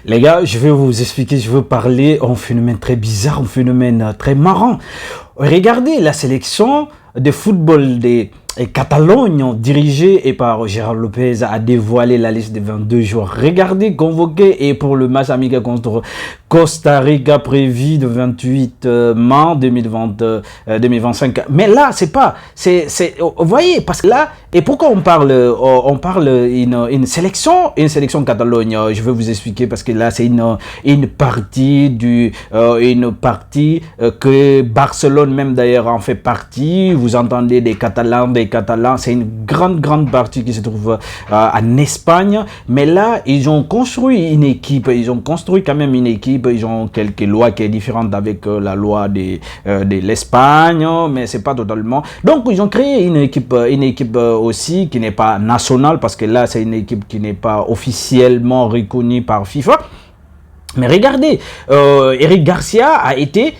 Les gars, je vais vous expliquer, je veux parler un phénomène très bizarre, un phénomène très marrant. Regardez la sélection de football des Catalogne, dirigée et par Gérard Lopez, a dévoilé la liste des 22 joueurs. Regardez, convoqués et pour le match amical contre Costa Rica prévu le 28 mai 2025. Mais là, c'est pas, vous voyez, parce que là, et pourquoi on parle une sélection Catalogne. Je vais vous expliquer parce que là, c'est une partie que Barcelone même d'ailleurs en fait partie. Vous entendez des Catalans, c'est une grande partie qui se trouve en Espagne. Mais là, ils ont construit une équipe, ils ont quelques lois qui est différente avec la loi de l'Espagne, mais c'est pas totalement. Donc, ils ont créé une équipe aussi qui n'est pas nationale parce que là, c'est une équipe qui n'est pas officiellement reconnue par FIFA. Mais regardez, Eric Garcia a été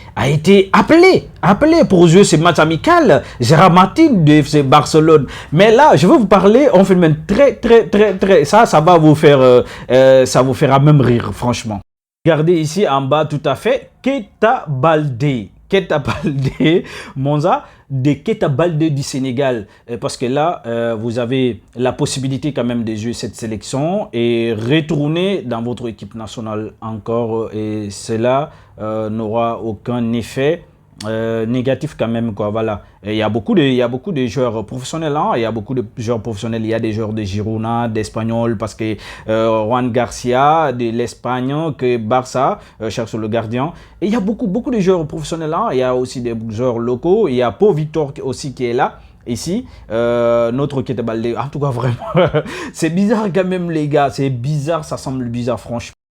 appelé pour jouer ce match amical. Gérard Martin de FC Barcelone. Mais là, je veux vous parler, on fait même très, ça va vous faire, ça vous fera même rire, franchement. Regardez ici en bas tout à fait, Keita Baldé, Monza de Keita Baldé du Sénégal, parce que là vous avez la possibilité quand même de jouer cette sélection et retourner dans votre équipe nationale encore, et cela n'aura aucun effet négatif quand même, quoi. Voilà, il y a beaucoup de joueurs professionnels, hein. Il y a beaucoup de joueurs professionnels. Il y a des joueurs de Girona, d'Espanyol, parce que Juan Garcia de l'Espagne, que Barça cherche le gardien. Et il y a beaucoup de joueurs professionnels, hein. Il y a aussi des joueurs locaux. Il y a Pau Victor aussi qui est là. Ici, notre Keita Baldé. En tout cas, vraiment, c'est bizarre quand même, les gars. C'est bizarre, ça semble bizarre, franchement.